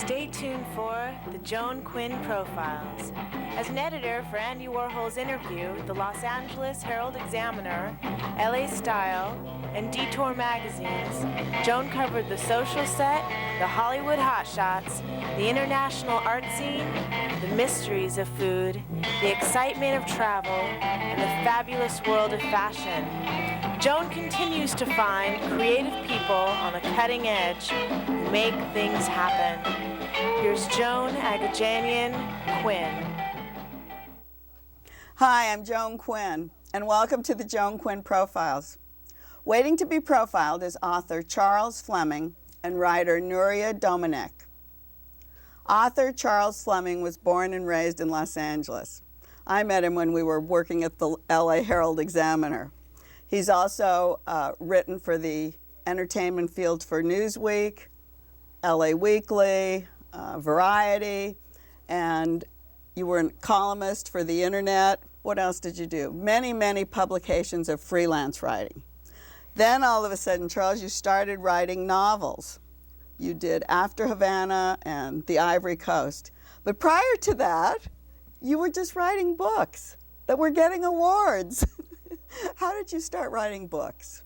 Stay tuned for the Joan Quinn Profiles. As an editor for Andy Warhol's Interview, the Los Angeles Herald-Examiner, LA Style, and Detour magazines, Joan covered the social set, the Hollywood hotshots, the international art scene, the mysteries of food, the excitement of travel, and the fabulous world of fashion. Joan continues to find creative people on the cutting edge who make things happen. Here's Joan Agajanian Quinn. Hi, I'm Joan Quinn, and welcome to the Joan Quinn Profiles. Waiting to be profiled is author Charles Fleming and writer Nuria Domenech. Author Charles Fleming was born and raised in Los Angeles. I met him when we were working at the LA Herald-Examiner. He's also written for the entertainment field for Newsweek, LA Weekly, Variety, and you were a columnist for the internet. What else did you do? Many, many publications of freelance writing. Then all of a sudden, Charles, you started writing novels. You did After Havana and The Ivory Coast. But prior to that, you were just writing books that were getting awards. How did you start writing books?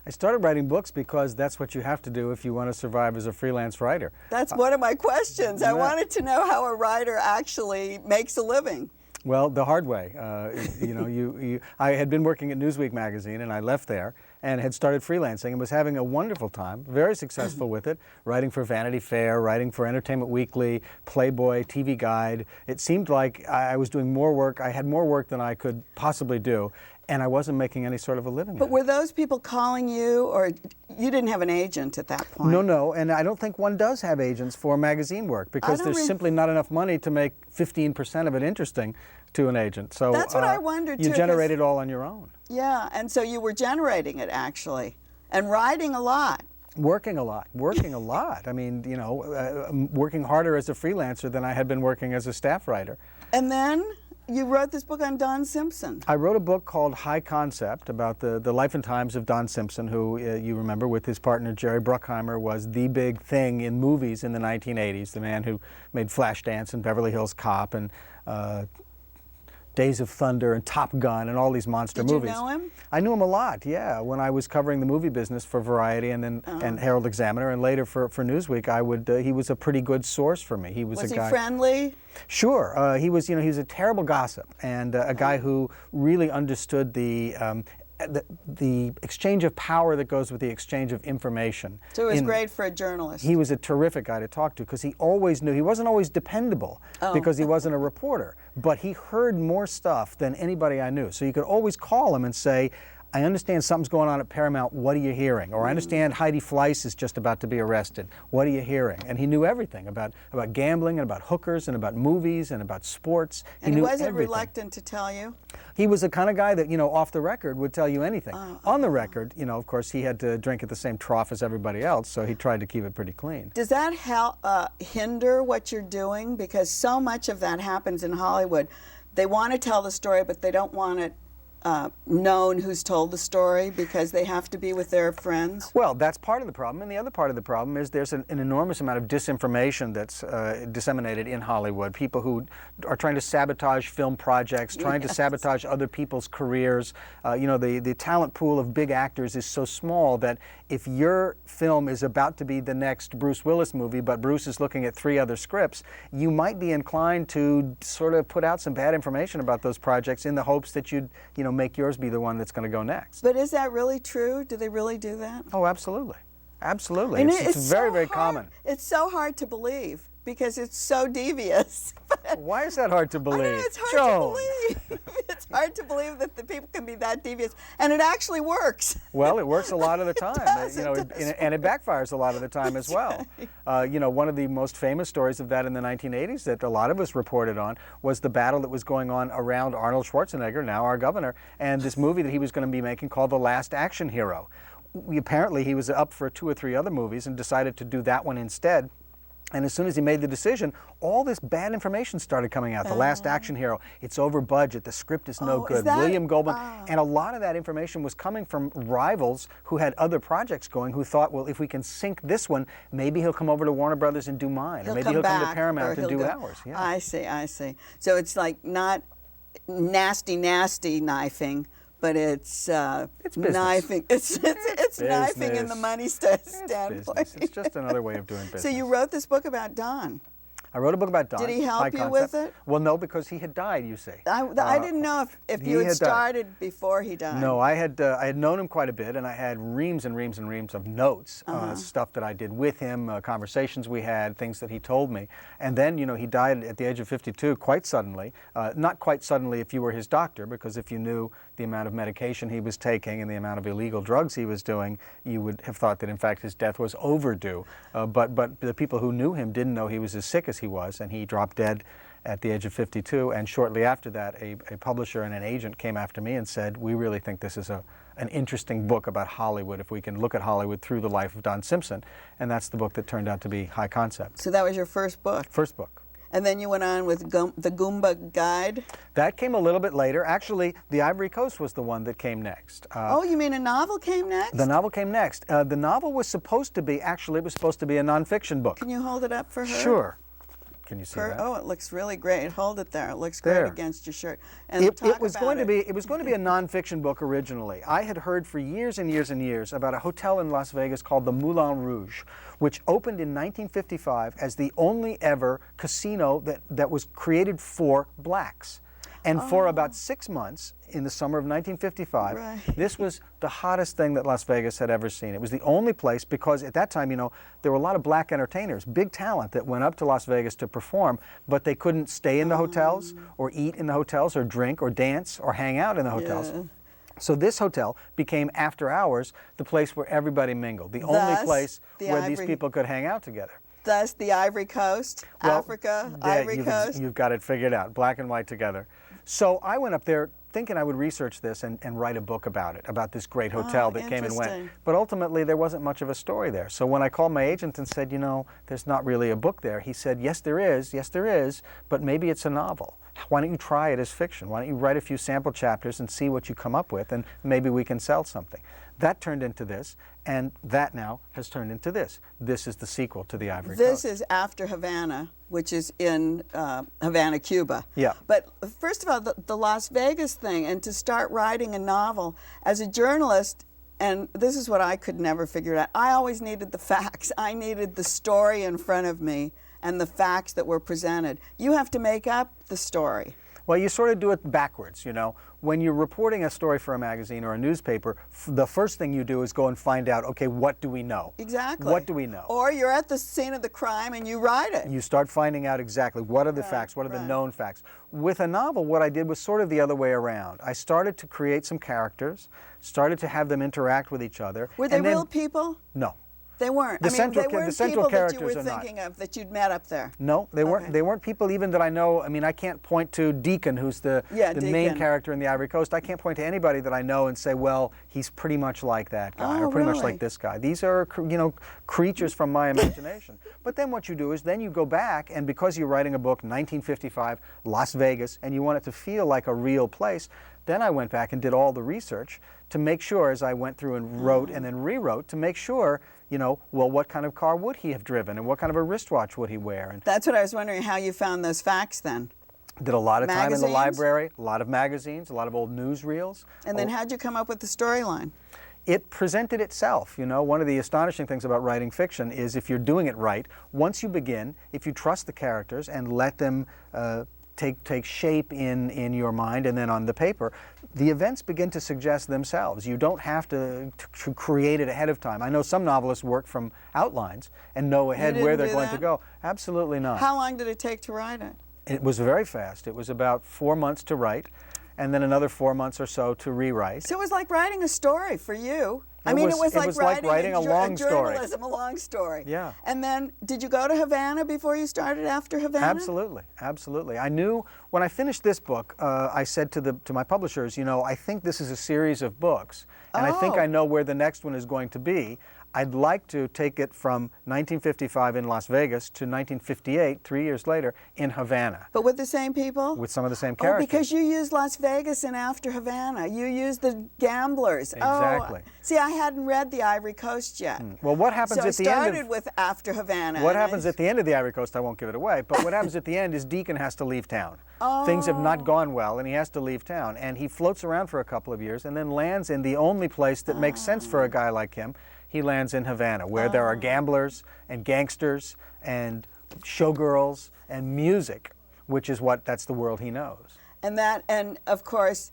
I started writing books because that's what you have to do if you want to survive as a freelance writer. That's one of my questions. I wanted to know how a writer actually makes a living. Well, the hard way. I had been working at Newsweek magazine, and I left there and had started freelancing and was having a wonderful time, very successful with it, writing for Vanity Fair, writing for Entertainment Weekly, Playboy, TV Guide. It seemed like I was doing more work. I had more work than I could possibly do, and I wasn't making any sort of a living. But were those people calling you, or you didn't have an agent at that point? No, and I don't think one does have agents for magazine work because there's simply not enough money to make 15% of it interesting to an agent. So that's what I wondered too. You generate it all on your own. Yeah, and so you were generating it actually, and writing a lot. Working a lot. I mean, working harder as a freelancer than I had been working as a staff writer. And then you wrote this book on Don Simpson. I wrote a book called High Concept about the life and times of Don Simpson, who you remember with his partner Jerry Bruckheimer was the big thing in movies in the 1980s, the man who made Flashdance and Beverly Hills Cop and Days of Thunder and Top Gun and all these monster movies. Did you know him? I knew him a lot, yeah. When I was covering the movie business for Variety and then and Herald Examiner and later for Newsweek, he was a pretty good source for me. Was he friendly? Sure. He was a terrible gossip and a guy who really understood the exchange of power that goes with the exchange of information. So it was great for a journalist. He was a terrific guy to talk to because he always knew. He wasn't always dependable because he wasn't a reporter, but he heard more stuff than anybody I knew. So you could always call him and say, I understand something's going on at Paramount, what are you hearing? Or I understand Heidi Fleiss is just about to be arrested, what are you hearing? And he knew everything about gambling and about hookers and about movies and about sports. And he wasn't reluctant to tell you? He was the kind of guy that, off the record would tell you anything. On the record, of course, he had to drink at the same trough as everybody else, so he tried to keep it pretty clean. Does that hinder what you're doing? Because so much of that happens in Hollywood. They want to tell the story, but they don't want it known who's told the story because they have to be with their friends? Well, that's part of the problem, and the other part of the problem is there's an enormous amount of disinformation that's disseminated in Hollywood. People who are trying to sabotage film projects, trying to sabotage other people's careers. The talent pool of big actors is so small that if your film is about to be the next Bruce Willis movie, but Bruce is looking at 3 other scripts, you might be inclined to sort of put out some bad information about those projects in the hopes that you'd, make yours be the one that's going to go next. But is that really true? Do they really do that? Oh, absolutely. Absolutely. It's very, very common. It's so hard to believe because it's so devious. Why is that hard to believe? I know, it's hard to believe. It's hard to believe that the people can be that devious. And it actually works. Well, it works a lot of the time. And it backfires a lot of the time as well. Right. One of the most famous stories of that in the 1980s that a lot of us reported on was the battle that was going on around Arnold Schwarzenegger, now our governor, and this movie that he was going to be making called The Last Action Hero. Apparently he was up for 2 or 3 other movies and decided to do that one instead. And as soon as he made the decision, all this bad information started coming out. The Last Action Hero, it's over budget, the script is no good, William Goldman. And a lot of that information was coming from rivals who had other projects going, who thought, well, if we can sync this one, maybe he'll come over to Warner Brothers and do mine, or maybe he'll come to Paramount and do ours. Yeah. I see. So it's like not nasty knifing, but it's knifing. It's knifing in the money standpoint. It's just another way of doing business. So you wrote this book about Don. I wrote a book about Don. Did he help you with it? Well, no, because he had died, you see. I didn't know if you had started before he died. No, I had known him quite a bit, and I had reams and reams and reams of notes, stuff that I did with him, conversations we had, things that he told me. And then, you know, he died at the age of 52 quite suddenly. Not quite suddenly if you were his doctor, because if you knew the amount of medication he was taking and the amount of illegal drugs he was doing, you would have thought that, in fact, his death was overdue. But the people who knew him didn't know he was as sick as he was, and he dropped dead at the age of 52. And shortly after that, a publisher and an agent came after me and said, we really think this is an interesting book about Hollywood, if we can look at Hollywood through the life of Don Simpson. And that's the book that turned out to be High Concept. So that was your first book? First book. And then you went on with The Goomba Guide? That came a little bit later. Actually, The Ivory Coast was the one that came next. Oh, you mean a novel came next? The novel came next. The novel was supposed to be, actually, it was supposed to be a nonfiction book. Can you hold it up for her? Sure. Can you see that? Oh, it looks really great. Hold it there. It looks great against your shirt. And it was going to be a nonfiction book originally. I had heard for years and years and years about a hotel in Las Vegas called the Moulin Rouge, which opened in 1955 as the only ever casino that was created for blacks. And for about 6 months in the summer of 1955, this was the hottest thing that Las Vegas had ever seen. It was the only place, because at that time, you know, there were a lot of black entertainers, big talent that went up to Las Vegas to perform, but they couldn't stay in the hotels or eat in the hotels or drink or dance or hang out in the hotels. Yeah. So this hotel became, after hours, the place where everybody mingled, the only place where these people could hang out together. Thus, the Ivory Coast, Africa, Ivory Coast. You've got it figured out, black and white together. So I went up there thinking I would research this and write a book about it, about this great hotel that came and went. But ultimately, there wasn't much of a story there. So when I called my agent and said, you know, there's not really a book there, he said, yes, there is, but maybe it's a novel. Why don't you try it as fiction? Why don't you write a few sample chapters and see what you come up with, and maybe we can sell something. That turned into this, and that now has turned into this. This is the sequel to The Ivory Coast. This is after Havana, which is in Havana, Cuba. Yeah. But first of all, the Las Vegas thing, and to start writing a novel as a journalist, and this is what I could never figure out. I always needed the facts. I needed the story in front of me and the facts that were presented. You have to make up the story. Well, you sort of do it backwards, you know. When you're reporting a story for a magazine or a newspaper, the first thing you do is go and find out, okay, what do we know? Exactly. What do we know? Or you're at the scene of the crime and you write it. You start finding out exactly what are the facts, what are the known facts. With a novel, what I did was sort of the other way around. I started to create some characters, started to have them interact with each other. Were they real people? No. They weren't. The central characters that you were are not. thinking of that you'd met up there. No, they weren't. They weren't people even that I know. I mean, I can't point to Deacon, who's the main character in The Ivory Coast. I can't point to anybody that I know and say, well, he's pretty much like that guy, or pretty much like this guy. These are, you know, creatures from my imagination. But then what you do is then you go back, and because you're writing a book, 1955, Las Vegas, and you want it to feel like a real place, then I went back and did all the research to make sure, as I went through and wrote and then rewrote, to make sure, you know, well, what kind of car would he have driven, and what kind of a wristwatch would he wear? And that's what I was wondering, how you found those facts then. Did a lot of time in the library, a lot of magazines, a lot of old newsreels. And then how'd you come up with the storyline? It presented itself. You know, one of the astonishing things about writing fiction is if you're doing it right, once you begin, if you trust the characters and let them take shape in your mind and then on the paper, the events begin to suggest themselves. You don't have to create it ahead of time. I know some novelists work from outlines and know ahead where they're going to go. Absolutely not. How long did it take to write it? It was very fast. It was about 4 months to write, and then another 4 months or so to rewrite. So it was like writing a story for you. It was like writing a long story. Journalism, a long story. Yeah. And then, did you go to Havana before you started after Havana? Absolutely, absolutely. I knew when I finished this book, I said to my publishers, you know, I think this is a series of books, and I think I know where the next one is going to be. I'd like to take it from 1955 in Las Vegas to 1958, 3 years later, in Havana. But with the same people? With some of the same characters. Oh, because you used Las Vegas and After Havana. You used the gamblers. Exactly. Oh, see, I hadn't read The Ivory Coast yet. Well, what happens so at the end of... I started with After Havana. What happens at the end of The Ivory Coast, I won't give it away, but what happens at the end is Deacon has to leave town. Oh. Things have not gone well, and he has to leave town. And he floats around for a couple of years and then lands in the only place that makes sense for a guy like him. He lands in Havana, where there are gamblers and gangsters and showgirls and music, which is that's the world he knows. And of course,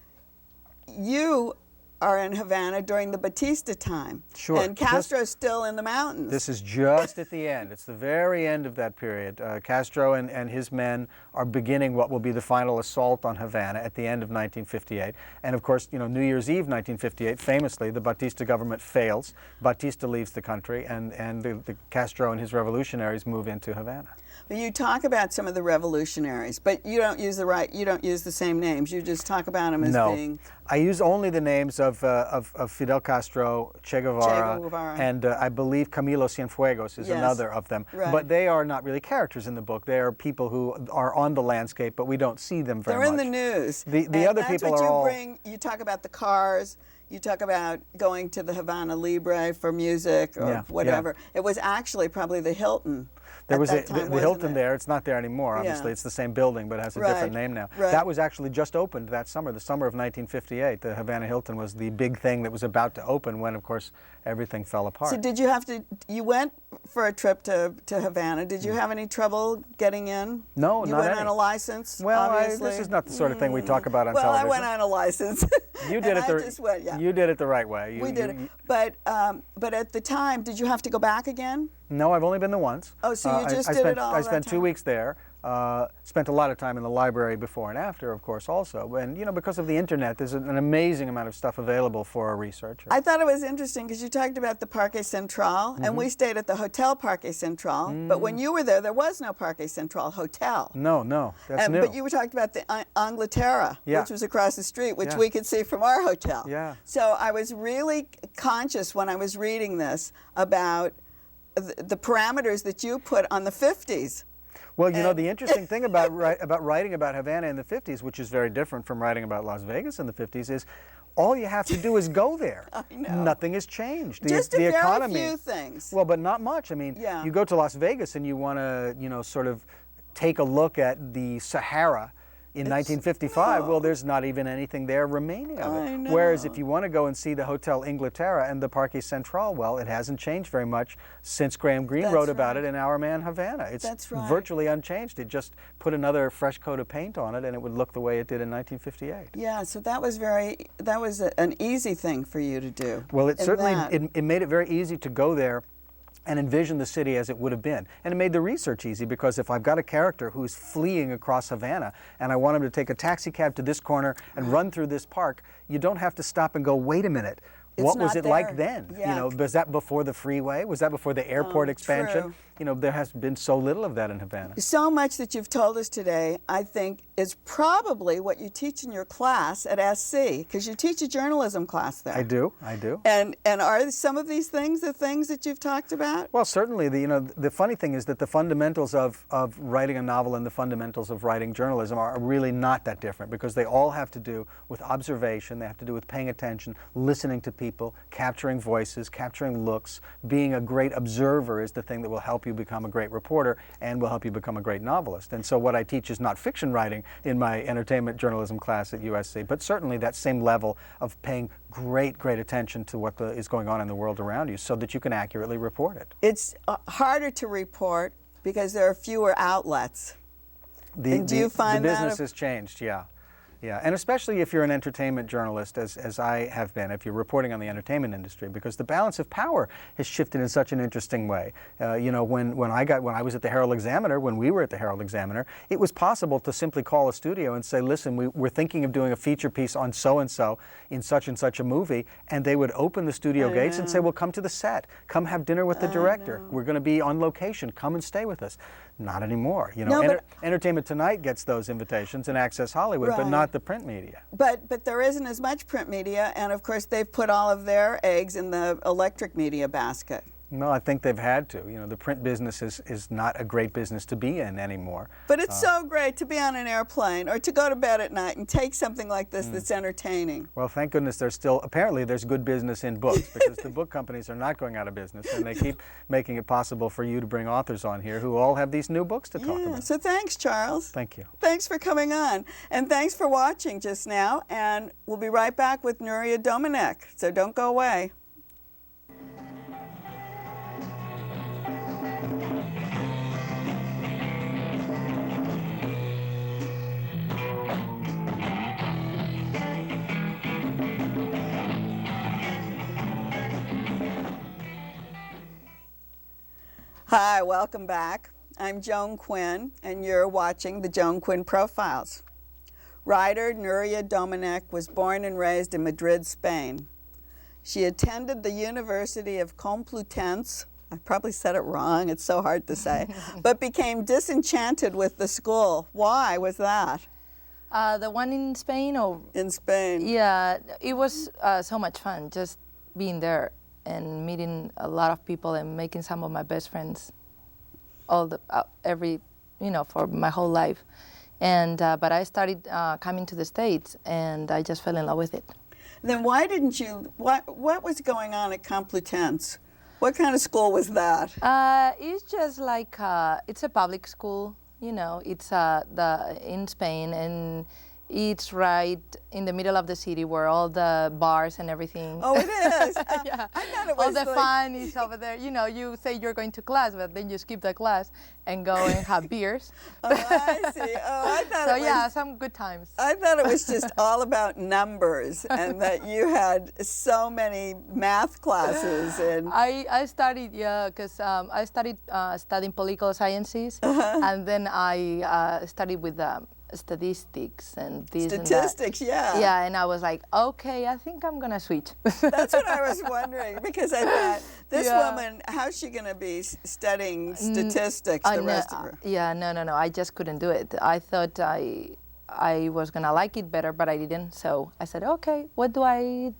you are in Havana during the Batista time. Sure. And Castro's still in the mountains. This is just at the end. It's the very end of that period. Castro and his men are beginning what will be the final assault on Havana at the end of 1958. And of course, you know, New Year's Eve 1958, famously, the Batista government fails. Batista leaves the country, and the Castro and his revolutionaries move into Havana. Well, you talk about some of the revolutionaries, but you don't use the same names. You just talk about them as being... I use only the names of Fidel Castro, Che Guevara, and I believe Camilo Cienfuegos is another of them. Right. But they are not really characters in the book. They are people who are on the landscape, but we don't see them very much. They're in the news. The other people are all... You talk about the cars. You talk about going to the Havana Libre for music or whatever. Yeah. It was actually probably the Hilton. There was the Hilton there. It's not there anymore, obviously. It's the same building, but it has a different name now. Right. That was actually just opened that summer, the summer of 1958. The Havana Hilton was the big thing that was about to open when, of course, everything fell apart. So did you have to, you went for a trip to Havana. Did you have any trouble getting in? No, you not went any. on a license, well, obviously? This is not the sort of thing we talk about on well, television. Well, I went on a license. You did You did it the right way. We did it. But at the time, did you have to go back again? No, I've only been there once. Oh, so you just did it all I spent 2 weeks there. Spent a lot of time in the library before and after, of course, also. And, you know, because of the internet, there's an amazing amount of stuff available for a researcher. I thought it was interesting because you talked about the Parque Central, and we stayed at the Hotel Parque Central. But when you were there was no Parque Central Hotel. No, that's new. But you were talking about the Anglaterra, which was across the street, which we could see from our hotel. Yeah. So I was really conscious when I was reading this about the parameters that you put on the 50s. Well, you know, the interesting thing about writing about Havana in the 50s, which is very different from writing about Las Vegas in the 50s, is all you have to do is go there. I know. Nothing has changed. Just the very economy, few things. Well, but not much. I mean, you go to Las Vegas and you want to, you know, sort of take a look at the Sahara in 1955, well, there's not even anything there remaining of it. I know. Whereas if you want to go and see the Hotel Inglaterra and the Parque Central, well, it hasn't changed very much since Graham Greene wrote about it in Our Man Havana. It's virtually unchanged. It just put another fresh coat of paint on it and it would look the way it did in 1958. Yeah, so that was an easy thing for you to do. Well, it certainly, it made it very easy to go there and envision the city as it would have been. And it made the research easy because if I've got a character who's fleeing across Havana and I want him to take a taxi cab to this corner and run through this park, you don't have to stop and go, wait a minute, what was it like then? Yeah. You know, was that before the freeway? Was that before the airport expansion? True. You know, there has been so little of that in Havana. So much that you've told us today, I think, is probably what you teach in your class at SC, because you teach a journalism class there. I do. And are some of these things the things that you've talked about? Well, certainly. The funny thing is that the fundamentals of writing a novel and the fundamentals of writing journalism are really not that different, because they all have to do with observation. They have to do with paying attention, listening to people, capturing voices, capturing looks. Being a great observer is the thing that will help you become a great reporter and will help you become a great novelist. And so what I teach is not fiction writing in my entertainment journalism class at USC, but certainly that same level of paying great attention to what is going on in the world around you so that you can accurately report it. It's harder to report because there are fewer outlets. Do you find the business has changed, yeah. Yeah, and especially if you're an entertainment journalist, as I have been, if you're reporting on the entertainment industry, because the balance of power has shifted in such an interesting way. You know, when I was at the Herald Examiner, when we were at the Herald Examiner, it was possible to simply call a studio and say, listen, we're thinking of doing a feature piece on so-and-so in such and such a movie, and they would open the studio gates and say, well, come to the set, come have dinner with the director. We're going to be on location, come and stay with us. Not anymore. You know, Entertainment Tonight gets those invitations and Access Hollywood, but not not the print media. But there isn't as much print media, and of course they've put all of their eggs in the electric media basket. No, I think they've had to. You know, the print business is not a great business to be in anymore. But it's so great to be on an airplane or to go to bed at night and take something like this that's entertaining. Well, thank goodness apparently there's good business in books, because the book companies are not going out of business, and they keep making it possible for you to bring authors on here who all have these new books to talk about. So thanks, Charles. Thank you. Thanks for coming on. And thanks for watching just now. And we'll be right back with Nuria Domenech. So don't go away. Hi, welcome back. I'm Joan Quinn, and you're watching the Joan Quinn Profiles. Writer Nuria Domenech was born and raised in Madrid, Spain. She attended the University of Complutense, I probably said it wrong, it's so hard to say, but became disenchanted with the school. Why was that? The one in Spain? Or in Spain. Yeah, it was so much fun just being there and meeting a lot of people and making some of my best friends for my whole life. And but I started coming to the States, and I just fell in love with it. Then why didn't you, what was going on at Complutense? What kind of school was that? It's just like, it's a public school, you know, it's in Spain, and it's right in the middle of the city where all the bars and everything. Oh, it is? Yeah. I thought it was all the fun is over there. You know, you say you're going to class, but then you skip the class and go and have beers. Oh, I see. Oh, I thought so it was... yeah, some good times. I thought it was just all about numbers and that you had so many math classes. And I studied, because I started studying political sciences, and then I studied with statistics and this statistics, and that. Yeah, and I was like, okay, I think I'm gonna switch. That's what I was wondering, because I thought, this woman, how's she gonna be studying statistics the rest of her? Yeah, no, I just couldn't do it. I thought I was gonna like it better, but I didn't. So I said, okay, what do I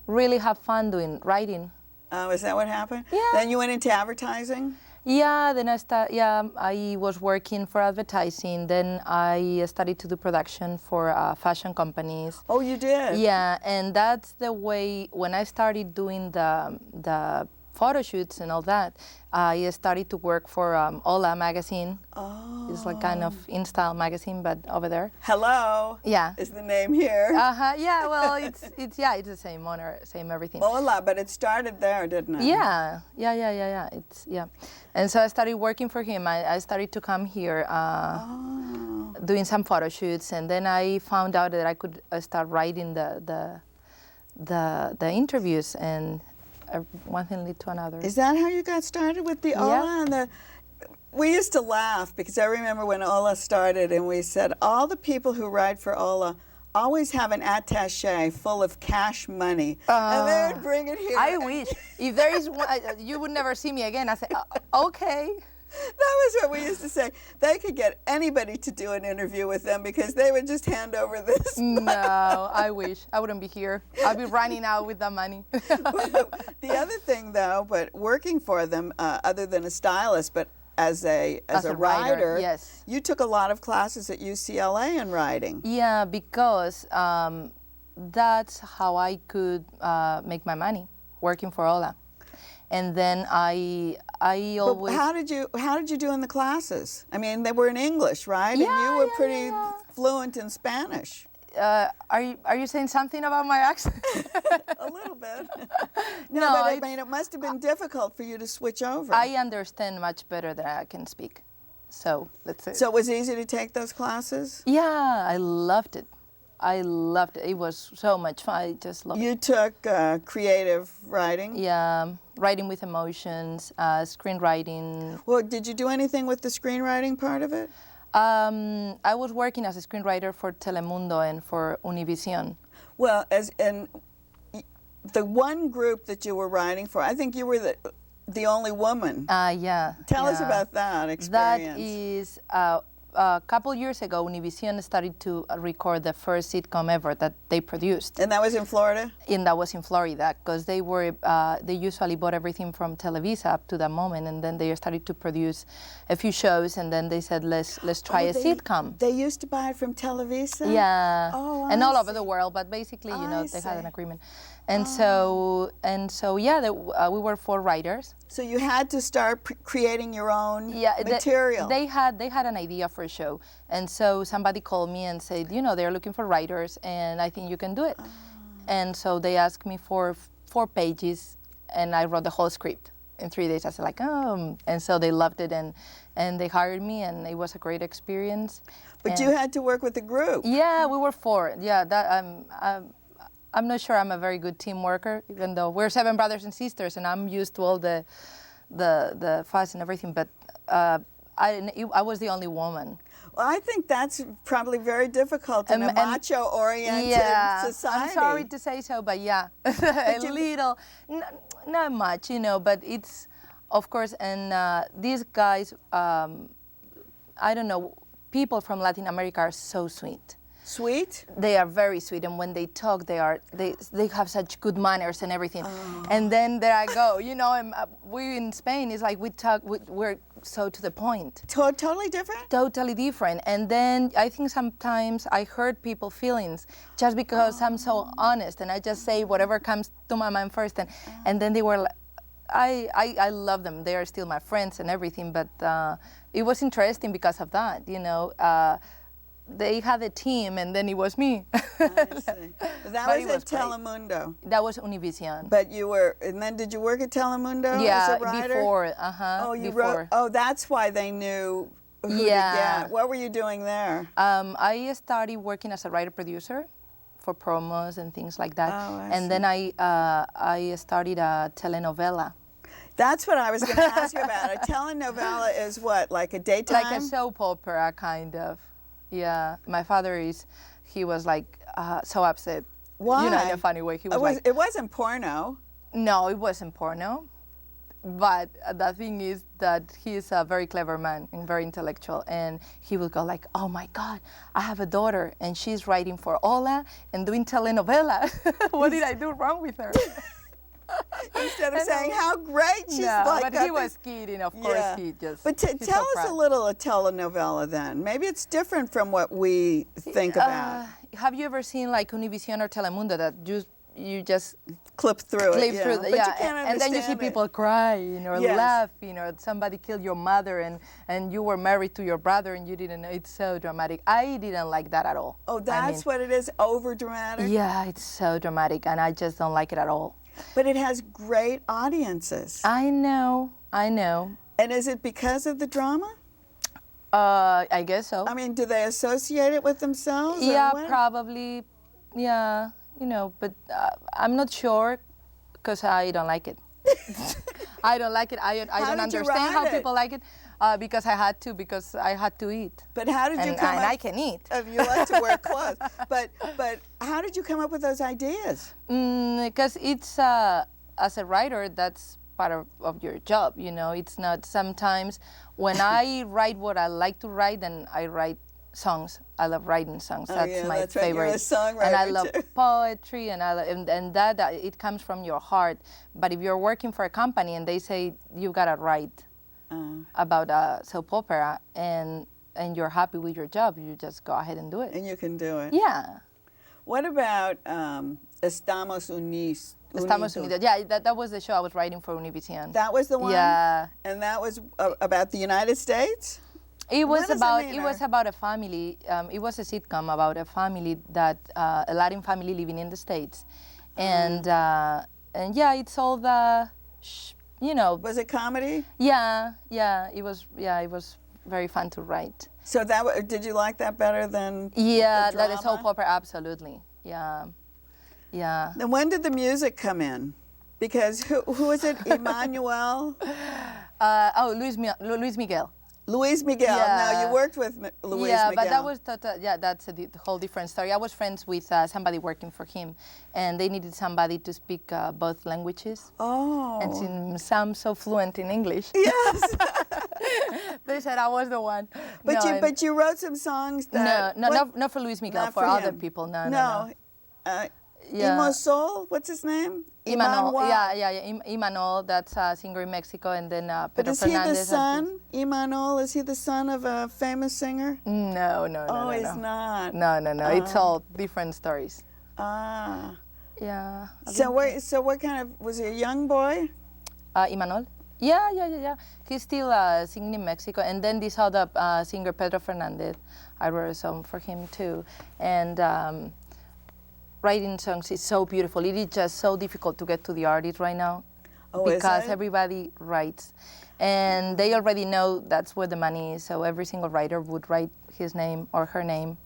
really have fun doing? Writing. Oh, is that what happened? Yeah. Then you went into advertising? Yeah, then I was working for advertising. Then I started to do production for fashion companies. Oh, you did? Yeah, and that's the way, when I started doing the photo shoots and all that, I started to work for Hola magazine. Oh. It's like kind of in-style magazine, but over there. Hello. Yeah. Is the name here? Yeah, well, it's the same owner, same everything. Hola, but it started there, didn't it? Yeah. And so I started working for him. I started to come here doing some photo shoots, and then I found out that I could start writing the interviews, and one thing led to another. Is that how you got started with the Hola? Yeah. And we used to laugh, because I remember when Hola started, and we said all the people who write for Hola always have an attaché full of cash money, and they would bring it here. I wish. If there is one, you would never see me again. I said, okay. That was what we used to say. They could get anybody to do an interview with them, because they would just hand over this money. No, I wish. I wouldn't be here. I'd be running out with that money. The other thing, though, but working for them, other than a stylist, but as a writer, yes. You took a lot of classes at UCLA in writing. Yeah, because that's how I could make my money, working for Hola. And then I always. But how did you do in the classes? I mean, they were in English, right? Yeah, and you were pretty yeah. fluent in Spanish. Are you saying something about my accent? A little bit. No, but I mean, it must have been difficult for you to switch over. I understand much better than I can speak. So that's it. So it was easy to take those classes? Yeah, I loved it. It was so much fun. I just loved it. You took creative writing? Yeah, writing with emotions, screenwriting. Well, did you do anything with the screenwriting part of it? I was working as a screenwriter for Telemundo and for Univision. Well, and the one group that you were writing for, I think you were the only woman. Yeah. Tell us about that experience. That is a couple years ago, Univision started to record the first sitcom ever that they produced. And that was in Florida? And that was in Florida, because they usually bought everything from Televisa up to that moment, and then they started to produce a few shows, and then they said, let's try a sitcom. They used to buy it from Televisa? Yeah. Oh, and I all over see. the world, but basically, they had an see. agreement. And so yeah, we were 4 writers. So you had to start creating your own material. They had an idea for a show, and so somebody called me and said, they're looking for writers, and I think you can do it. And so they asked me for 4 pages, and I wrote the whole script in 3 days. I said like, and so they loved it, and they hired me, and it was a great experience. But you had to work with a group. Yeah, we were 4. Yeah, I'm not sure I'm a very good team worker, even though we're 7 brothers and sisters, and I'm used to all the fuss and everything. But I was the only woman. Well, I think that's probably very difficult in a macho-oriented society. I'm sorry to say so, but yeah, a little, not much, but it's, of course, and these guys, I don't know, people from Latin America are so sweet. Sweet? They are very sweet, and when they talk, they have such good manners and everything. Oh. And then there I go, and we in Spain, it's like we're so to the point. Totally different? Totally different. And then I think sometimes I hurt people's feelings just because I'm so honest, and I just say whatever comes to my mind first. And then they were like, I love them. They are still my friends and everything, but it was interesting because of that, They had a team, and then it was me. I see. That was at Telemundo. That was Univision. But and then did you work at Telemundo as a writer? Before, Oh, you before. wrote, that's why they knew who to get. What were you doing there? I started working as a writer-producer for promos and things like that. Oh, I and see. then I started a telenovela. That's what I was going to ask you about. A telenovela is what, like a daytime? Like a soap opera, kind of. Yeah, my father he was like so upset. Why? In a funny way. He was it wasn't porno. No, it wasn't porno. But the thing is that he's a very clever man and very intellectual, and he will go like, oh my God, I have a daughter, and she's writing for Hola and doing telenovela. What did I do wrong with her? Instead of saying how great she's like. But he was kidding, of course. He just. But tell us a little a telenovela then. Maybe it's different from what we think about. Have you ever seen like Univision or Telemundo that you just clip through it? But you can't understand. And then you see people crying or laughing, or somebody killed your mother and you were married to your brother and you didn't know. It's so dramatic. I didn't like that at all. Oh, that's what it is? Over dramatic? Yeah, it's so dramatic, and I just don't like it at all. But it has great audiences. I know. And is it because of the drama? I guess so. I mean, do they associate it with themselves? Yeah, probably. Yeah, but I'm not sure because I don't like it. I don't like it. I don't understand how people like it. Because I had to eat. But how did you come up? And I can eat. You like to wear clothes. But how did you come up with those ideas? Because it's, as a writer, that's part of your job, It's not sometimes when I write what I like to write, then I write songs. I love writing songs. That's my favorite. Right. You're a songwriter and I love poetry, and that it comes from your heart. But if you're working for a company and they say you gotta write about a soap opera and you're happy with your job, you just go ahead and do it. And you can do it. Yeah. What about Estamos Unidos? Estamos Unidos. Yeah, that was the show I was writing for Univision. That was the one? Yeah. And that was about the United States? It was about a family. It was a sitcom about a family a Latin family living in the States, and yeah, it's all the, Was it comedy? Yeah. It was very fun to write. So did you like that better than the that drama? is soap opera, absolutely. Yeah. Then when did the music come in? Because who is it? Emmanuel? Luis Miguel. Luis Miguel. Yeah. Now, you worked with Luis yeah, Miguel. but that was that's a whole different story. I was friends with somebody working for him, and they needed somebody to speak both languages. Oh. And sound so fluent in English. Yes. They said I was the one. But you wrote some songs that... not for Luis Miguel, Not for for other him. people. No. Yeah. Imosol, what's his name? Imanol. Imanol. Yeah. Imanol, that's a singer in Mexico, and then But Pedro is he the Fernandez. son? Imanol, is he the son of a famous singer? No. Oh, he's not. No. It's all different stories. Ah. Yeah. So what kind of, was he a young boy? Imanol? Yeah. He's still singing in Mexico. And then this other singer, Pedro Fernandez, I wrote a song for him too. And writing songs is so beautiful. It is just so difficult to get to the artist right now. Oh, because is it? everybody writes. And they already know that's where the money is. So every single writer would write his name or her name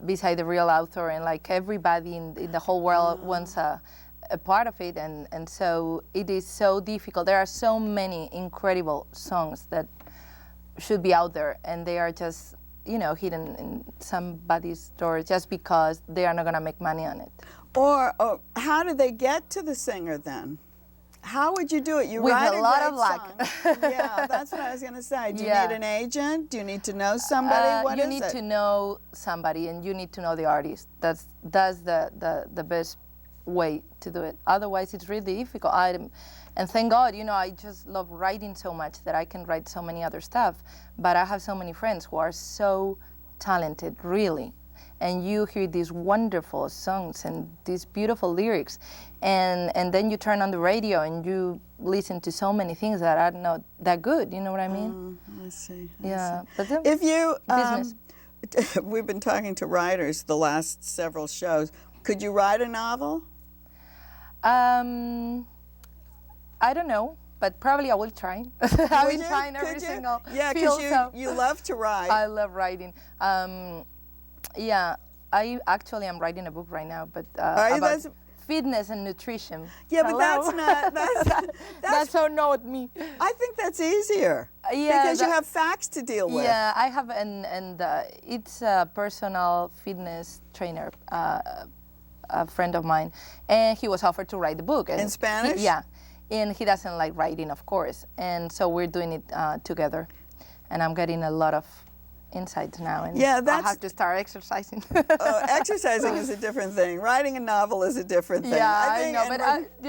beside the real author. And like everybody in the whole world wants a part of it, and so it is so difficult. There are so many incredible songs that should be out there, and they are just, hidden in somebody's door just because they are not going to make money on it. Or how do they get to the singer then? How would you do it? You With write a lot great of luck. song. Yeah, that's what I was going to say. Do you need an agent? Do you need to know somebody? What you is need it? to know somebody, and you need to know the artist. That's the best way to do it. Otherwise, it's really difficult. And thank God, I just love writing so much that I can write so many other stuff. But I have so many friends who are so talented, really. And you hear these wonderful songs and these beautiful lyrics, and then you turn on the radio and you listen to so many things that are not that good. You know what I mean? I see. Yeah. But then If you business. we've been talking to writers the last several shows. Could you write a novel? I don't know, but probably I will try. I've been trying every single field. Because you love to write. I love writing. Yeah, I actually am writing a book right now, but about fitness and nutrition. Yeah, but Hello? that's not. That's so not me. I think that's easier. Yeah, because you have facts to deal with. Yeah, I have, and it's a personal fitness trainer, a friend of mine, and he was offered to write the book. And in Spanish? Yeah, and he doesn't like writing, of course, and so we're doing it together, and I'm getting a lot of insights now, and I have to start exercising. Exercising is a different thing. Writing a novel is a different thing. Yeah, I know, but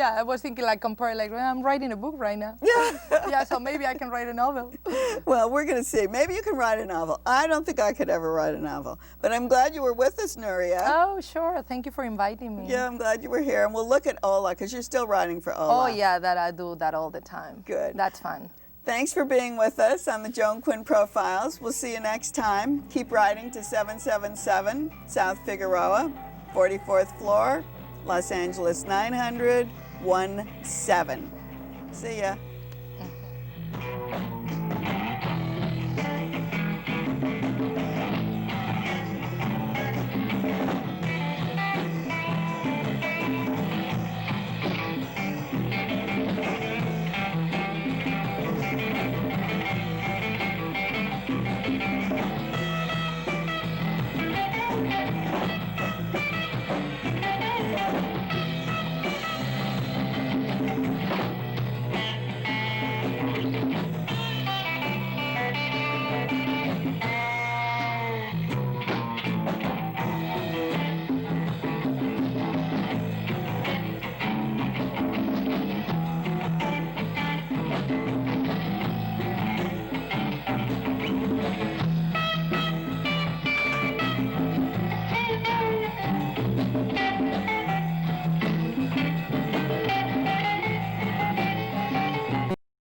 I was thinking I'm writing a book right now. Yeah. Yeah, so maybe I can write a novel. Well, we're going to see. Maybe you can write a novel. I don't think I could ever write a novel, but I'm glad you were with us, Nuria. Oh, sure. Thank you for inviting me. Yeah, I'm glad you were here, and we'll look at Ola, because you're still writing for Ola. Oh, yeah, that I do that all the time. Good. That's fun. Thanks for being with us on the Joan Quinn Profiles. We'll see you next time. Keep writing to 777 South Figueroa, 44th floor, Los Angeles 90017. See ya.